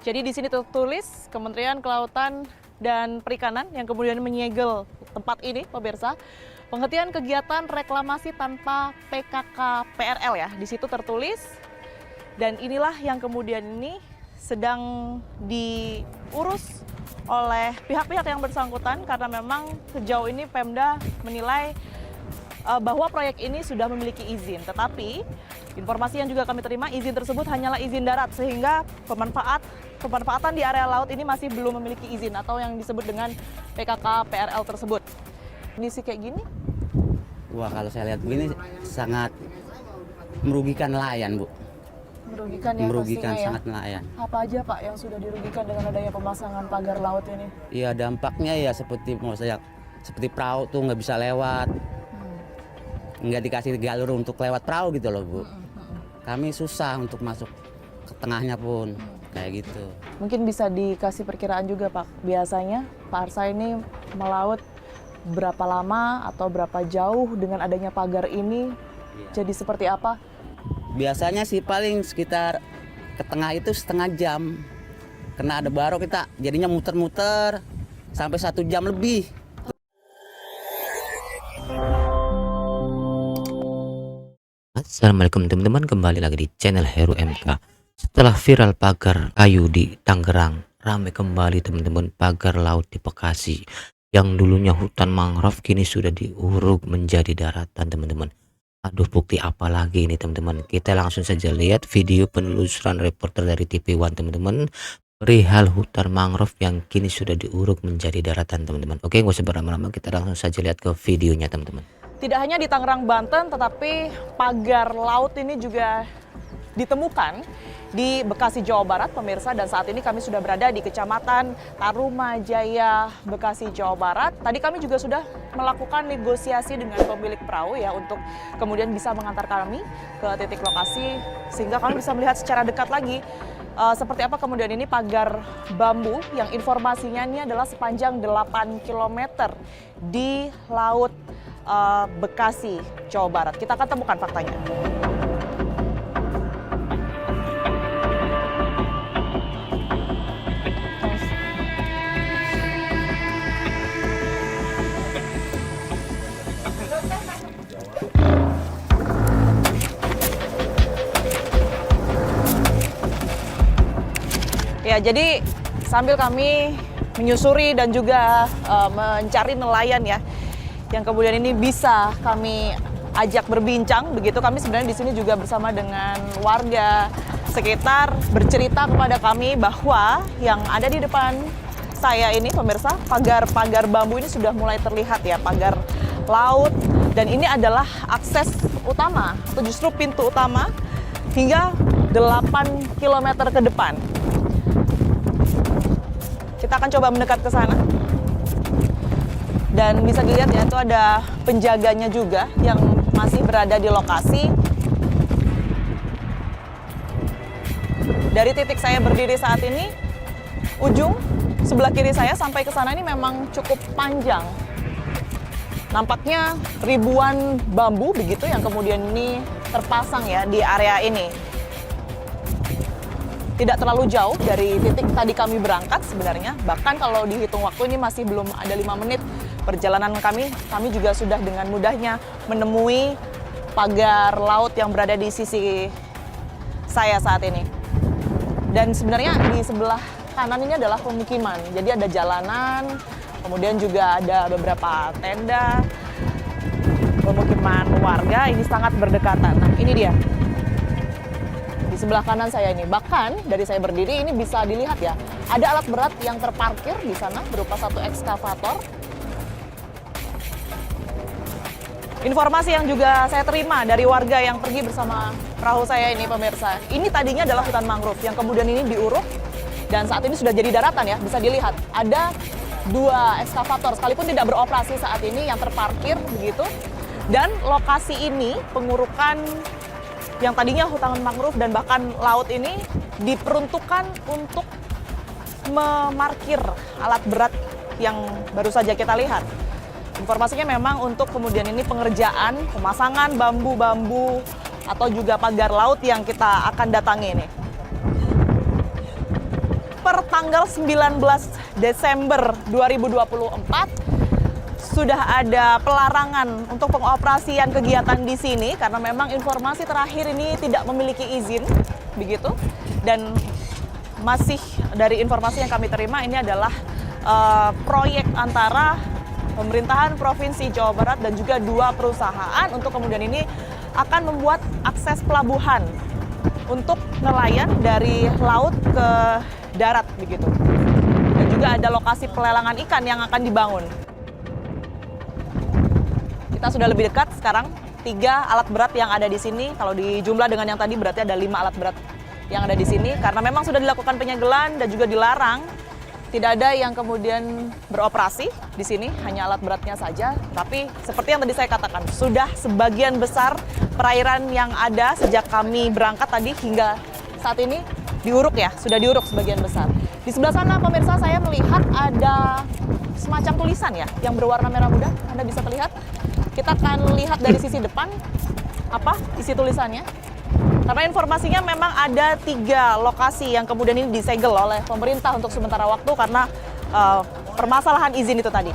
Jadi di sini tertulis Kementerian Kelautan dan Perikanan yang kemudian menyegel tempat ini, pemirsa. Penghentian kegiatan reklamasi tanpa PKK PRL ya, di situ tertulis. Dan inilah yang kemudian ini sedang diurus oleh pihak-pihak yang bersangkutan karena memang sejauh ini Pemda menilai bahwa proyek ini sudah memiliki izin. Tetapi informasi yang juga kami terima, izin tersebut hanyalah izin darat sehingga pemanfaatan di area laut ini masih belum memiliki izin atau yang disebut dengan PKK PRL tersebut. Kondisi kayak gini? Wah, kalau saya lihat begini sangat merugikan nelayan, Bu. Merugikan ya, Merugikan pastinya sangat nelayan. Apa aja Pak yang sudah dirugikan dengan adanya pemasangan pagar laut ini? Iya, dampaknya ya seperti perahu tuh nggak bisa lewat. Nggak dikasih jalur untuk lewat perahu gitu loh, Bu. Kami susah untuk masuk ke tengahnya pun, kayak gitu. Mungkin bisa dikasih perkiraan juga Pak, biasanya Pak Arsa ini melaut berapa lama atau berapa jauh dengan adanya pagar ini, jadi seperti apa? Biasanya sih paling sekitar ke tengah itu setengah jam. Kena ada baro kita jadinya muter-muter sampai 1 jam lebih. Assalamualaikum teman-teman, kembali lagi di channel Heru MK. Setelah viral pagar kayu di Tangerang, ramai kembali teman-teman pagar laut di Bekasi. Yang dulunya hutan mangrove kini sudah diuruk menjadi daratan teman-teman. Aduh, bukti apa lagi ini teman-teman? Kita langsung saja lihat video penelusuran reporter dari TV One teman-teman, perihal hutan mangrove yang kini sudah diuruk menjadi daratan teman-teman. Oke, nggak usah berlama-lama, kita langsung saja lihat ke videonya teman-teman. Tidak hanya di Tangerang, Banten, tetapi pagar laut ini juga ditemukan di Bekasi, Jawa Barat, pemirsa. Dan saat ini kami sudah berada di Kecamatan Tarumajaya, Bekasi, Jawa Barat. Tadi kami juga sudah melakukan negosiasi dengan pemilik perahu ya untuk kemudian bisa mengantar kami ke titik lokasi sehingga kami bisa melihat secara dekat lagi seperti apa kemudian ini pagar bambu yang informasinya ini adalah sepanjang 8 km di laut Bekasi, Jawa Barat. Kita akan temukan faktanya. Ya, jadi sambil kami menyusuri dan juga mencari nelayan ya, yang kemudian ini bisa kami ajak berbincang, begitu kami sebenarnya di sini juga bersama dengan warga sekitar bercerita kepada kami bahwa yang ada di depan saya ini pemirsa, pagar-pagar bambu ini sudah mulai terlihat ya, pagar laut, dan ini adalah akses utama atau justru pintu utama hingga 8 km ke depan. Kita akan coba mendekat ke sana. Dan bisa dilihat ya, itu ada penjaganya juga yang masih berada di lokasi. Dari titik saya berdiri saat ini, ujung sebelah kiri saya sampai ke sana ini memang cukup panjang. Nampaknya ribuan bambu begitu yang kemudian ini terpasang ya di area ini. Tidak terlalu jauh dari titik tadi kami berangkat sebenarnya. Bahkan kalau dihitung waktu ini masih belum ada 5 menit perjalanan kami juga sudah dengan mudahnya menemui pagar laut yang berada di sisi saya saat ini. Dan sebenarnya di sebelah kanan ini adalah pemukiman. Jadi ada jalanan, kemudian juga ada beberapa tenda, pemukiman warga, ini sangat berdekatan. Nah, ini dia. Di sebelah kanan saya ini, bahkan dari saya berdiri ini bisa dilihat ya, ada alat berat yang terparkir di sana berupa satu ekskavator. Informasi yang juga saya terima dari warga yang pergi bersama perahu saya ini pemirsa, ini tadinya adalah hutan mangrove yang kemudian ini diuruk dan saat ini sudah jadi daratan ya, bisa dilihat ada 2 ekskavator sekalipun tidak beroperasi saat ini yang terparkir begitu. Dan lokasi ini pengurukan yang tadinya hutan mangrove dan bahkan laut ini diperuntukkan untuk memarkir alat berat yang baru saja kita lihat. Informasinya memang untuk kemudian ini pengerjaan pemasangan bambu-bambu atau juga pagar laut yang kita akan datangi ini. per tanggal 19 Desember 2024 sudah ada pelarangan untuk pengoperasian kegiatan di sini karena memang informasi terakhir ini tidak memiliki izin begitu, dan masih dari informasi yang kami terima ini adalah proyek antara pemerintahan Provinsi Jawa Barat dan juga dua perusahaan untuk kemudian ini akan membuat akses pelabuhan untuk nelayan dari laut ke darat begitu. Dan juga ada lokasi pelelangan ikan yang akan dibangun. Kita sudah lebih dekat sekarang, 3 alat berat yang ada di sini. Kalau dijumlah dengan yang tadi berarti ada 5 alat berat yang ada di sini. Karena memang sudah dilakukan penyegelan dan juga dilarang. Tidak ada yang kemudian beroperasi di sini, hanya alat beratnya saja. Tapi seperti yang tadi saya katakan, sudah sebagian besar perairan yang ada sejak kami berangkat tadi hingga saat ini diuruk ya, sudah diuruk sebagian besar. Di sebelah sana pemirsa saya melihat ada semacam tulisan ya yang berwarna merah muda, Anda bisa terlihat. Kita akan lihat dari sisi depan apa isi tulisannya. Karena informasinya memang ada 3 lokasi yang kemudian ini disegel oleh pemerintah untuk sementara waktu karena permasalahan izin itu tadi.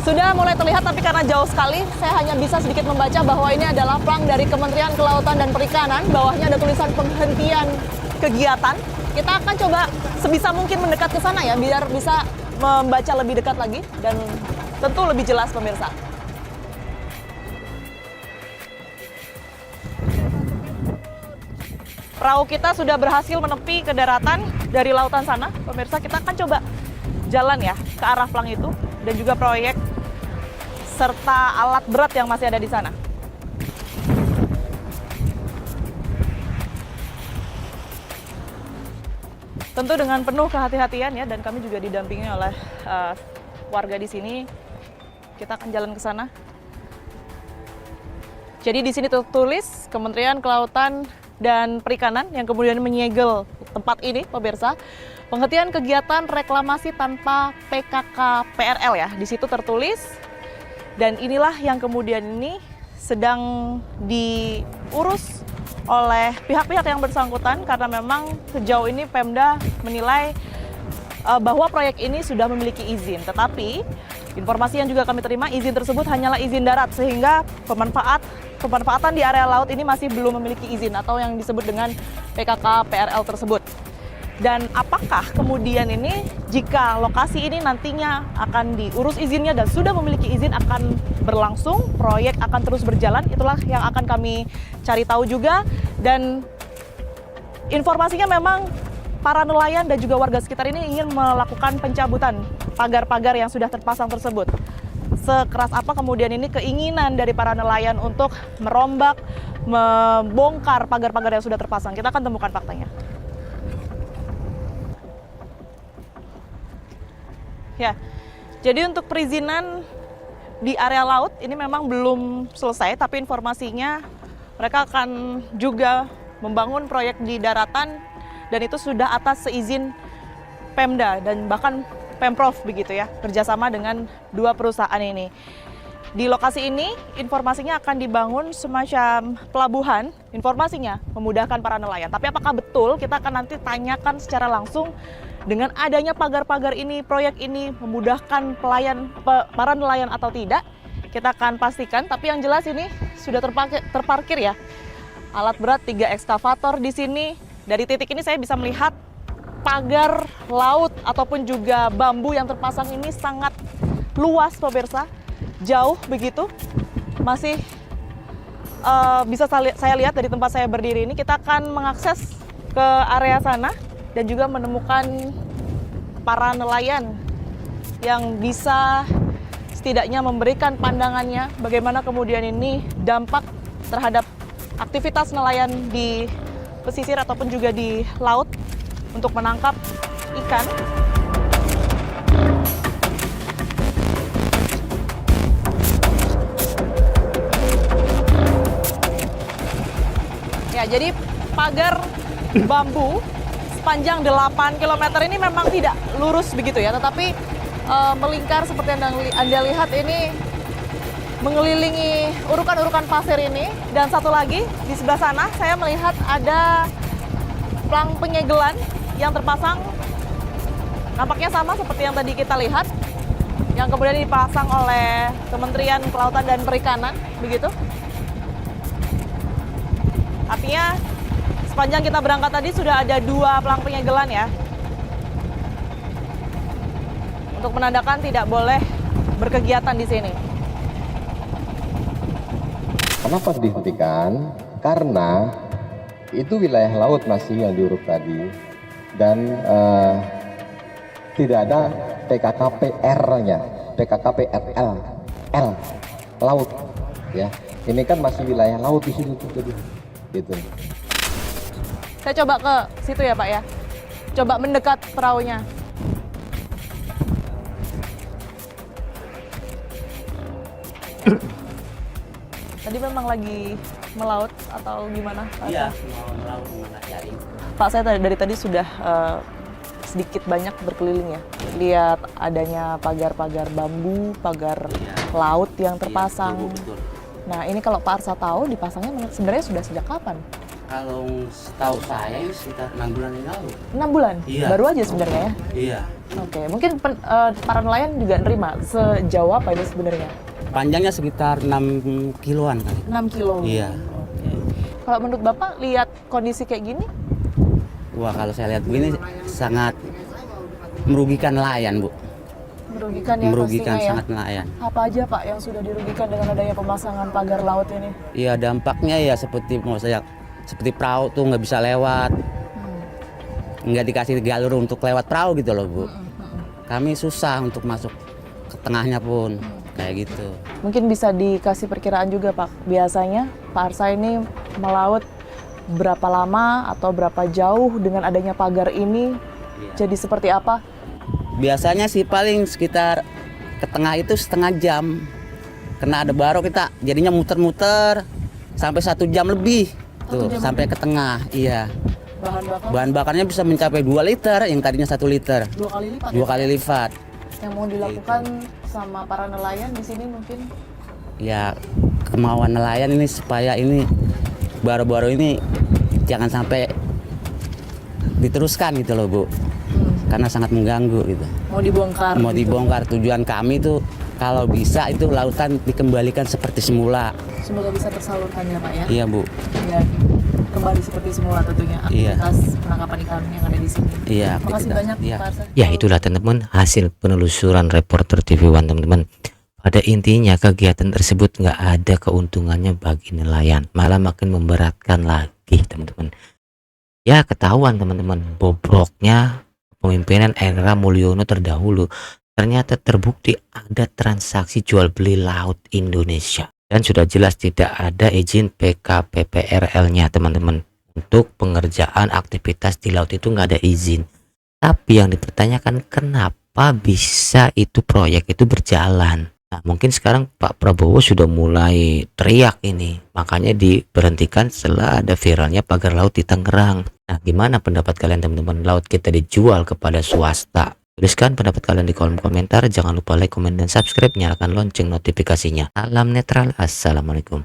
Sudah mulai terlihat tapi karena jauh sekali saya hanya bisa sedikit membaca bahwa ini adalah plang dari Kementerian Kelautan dan Perikanan. Bawahnya ada tulisan penghentian kegiatan. Kita akan coba sebisa mungkin mendekat ke sana ya biar bisa membaca lebih dekat lagi dan tentu lebih jelas pemirsa. Perahu kita sudah berhasil menepi ke daratan dari lautan sana. Pemirsa, kita akan coba jalan ya ke arah plang itu dan juga proyek serta alat berat yang masih ada di sana. Tentu dengan penuh kehati-hatian ya, dan kami juga didampingi oleh warga di sini. Kita akan jalan ke sana. Jadi di sini tertulis Kementerian Kelautan dan Perikanan yang kemudian menyegel tempat ini, pemirsa. Penghentian kegiatan reklamasi tanpa PKK PRL ya, di situ tertulis. Dan inilah yang kemudian ini sedang diurus oleh pihak-pihak yang bersangkutan karena memang sejauh ini Pemda menilai bahwa proyek ini sudah memiliki izin. Tetapi informasi yang juga kami terima, izin tersebut hanyalah izin darat sehingga pemanfaatan di area laut ini masih belum memiliki izin atau yang disebut dengan PKK PRL tersebut. Dan apakah kemudian ini jika lokasi ini nantinya akan diurus izinnya dan sudah memiliki izin akan berlangsung, proyek akan terus berjalan, itulah yang akan kami cari tahu juga. Dan informasinya memang para nelayan dan juga warga sekitar ini ingin melakukan pencabutan pagar-pagar yang sudah terpasang tersebut. Sekeras apa kemudian ini keinginan dari para nelayan untuk merombak, membongkar pagar-pagar yang sudah terpasang. Kita akan temukan faktanya. Ya, jadi untuk perizinan di area laut ini memang belum selesai, tapi informasinya mereka akan juga membangun proyek di daratan dan itu sudah atas seizin Pemda dan bahkan Pemprov begitu ya, kerjasama dengan dua perusahaan ini. Di lokasi ini informasinya akan dibangun semacam pelabuhan, informasinya memudahkan para nelayan. Tapi apakah betul, kita akan nanti tanyakan secara langsung dengan adanya pagar-pagar ini, proyek ini memudahkan para nelayan atau tidak, kita akan pastikan. Tapi yang jelas ini sudah terparkir ya, alat berat 3 ekskavator di sini. Dari titik ini saya bisa melihat pagar laut ataupun juga bambu yang terpasang ini sangat luas pemirsa, jauh begitu. Masih bisa saya lihat dari tempat saya berdiri ini, kita akan mengakses ke area sana dan juga menemukan para nelayan yang bisa setidaknya memberikan pandangannya bagaimana kemudian ini dampak terhadap aktivitas nelayan di pesisir ataupun juga di laut untuk menangkap ikan. Ya, jadi pagar bambu sepanjang 8 km ini memang tidak lurus begitu ya, tetapi melingkar seperti yang Anda lihat ini mengelilingi urukan-urukan pasir ini. Dan satu lagi di sebelah sana saya melihat ada plang penyegelan yang terpasang nampaknya sama seperti yang tadi kita lihat, yang kemudian dipasang oleh Kementerian Kelautan dan Perikanan, begitu. Artinya sepanjang kita berangkat tadi sudah ada 2 plang penyegelan ya, untuk menandakan tidak boleh berkegiatan di sini. Kenapa dihentikan? Karena itu wilayah laut masih yang diuruk tadi, dan tidak ada PKKPR-nya, PKKPRL, L, laut, ya. Ini kan masih wilayah laut di sini tuh tadi, gitu. Saya coba ke situ ya Pak ya, coba mendekat perahunya. Tadi memang lagi melaut atau gimana Pak? Iya, mau melaut cari. Pak, saya dari tadi sudah sedikit banyak berkeliling ya, lihat adanya pagar-pagar bambu, pagar laut yang terpasang. Iya, betul. Nah ini kalau Pak Arsa tahu dipasangnya sebenarnya sudah sejak kapan? Kalau setahu saya ini sekitar 6 bulan yang lalu. 6 bulan? Iya. Baru aja sebenarnya ya? Iya. Oke, mungkin para nelayan juga nerima. Sejauh apa ini sebenarnya? Panjangnya sekitar 6 kiloan kali. 6 kilo? Iya. Kalau menurut Bapak lihat kondisi kayak gini? Wah, kalau saya lihat begini sangat merugikan nelayan, Bu. Merugikan ya Merugikan pastinya sangat ya? nelayan. Apa aja Pak yang sudah dirugikan dengan adanya pemasangan pagar laut ini? Iya, dampaknya ya seperti seperti perahu tuh nggak bisa lewat. Nggak dikasih jalur untuk lewat perahu gitu loh, Bu. Kami susah untuk masuk ke tengahnya pun. Kayak gitu. Mungkin bisa dikasih perkiraan juga Pak, biasanya Pak Arsa ini melaut berapa lama atau berapa jauh dengan adanya pagar ini? Iya. Jadi seperti apa? Biasanya sih paling sekitar ke tengah itu setengah jam. Kena ada baro kita jadinya muter-muter sampai 1 jam lebih. Tuh, sampai ke tengah. Iya. Bahan bakar Bahan bakarnya bisa mencapai 2 liter yang tadinya 1 liter. 2 kali lipat. 2 kali lipat. Yang mau dilakukan sama para nelayan di sini mungkin? Ya, kemauan nelayan ini supaya ini baro-baro ini jangan sampai diteruskan gitu loh, Bu. Karena sangat mengganggu gitu. Mau dibongkar? Mau dibongkar. Tujuan kami tuh kalau bisa itu lautan dikembalikan seperti semula. Semoga bisa tersalurkan ya Pak ya? Iya, Bu. Ya, kembali seperti semula tentunya aktivitas penangkapan ikan yang ada di sini. Iya. Terima kasih banyak Iya. Pak Arsa. Ya itulah teman-teman hasil penelusuran reporter TV One teman-teman. Pada intinya kegiatan tersebut nggak ada keuntungannya bagi nelayan, malah makin memberatkan lagi teman-teman. Ya ketahuan teman-teman, bobroknya pemimpinan Era Mulyono terdahulu. Ternyata terbukti ada transaksi jual beli laut Indonesia. Dan sudah jelas tidak ada izin PKPPRL-nya teman-teman. Untuk pengerjaan aktivitas di laut itu nggak ada izin. Tapi yang dipertanyakan kenapa bisa itu proyek itu berjalan. Nah mungkin sekarang Pak Prabowo sudah mulai teriak ini. Makanya diberhentikan setelah ada viralnya pagar laut di Tangerang. Nah gimana pendapat kalian teman-teman? Laut kita dijual kepada swasta. Tuliskan pendapat kalian di kolom komentar. Jangan lupa like, komen, dan subscribe. Nyalakan lonceng notifikasinya. Salam netral. Assalamualaikum.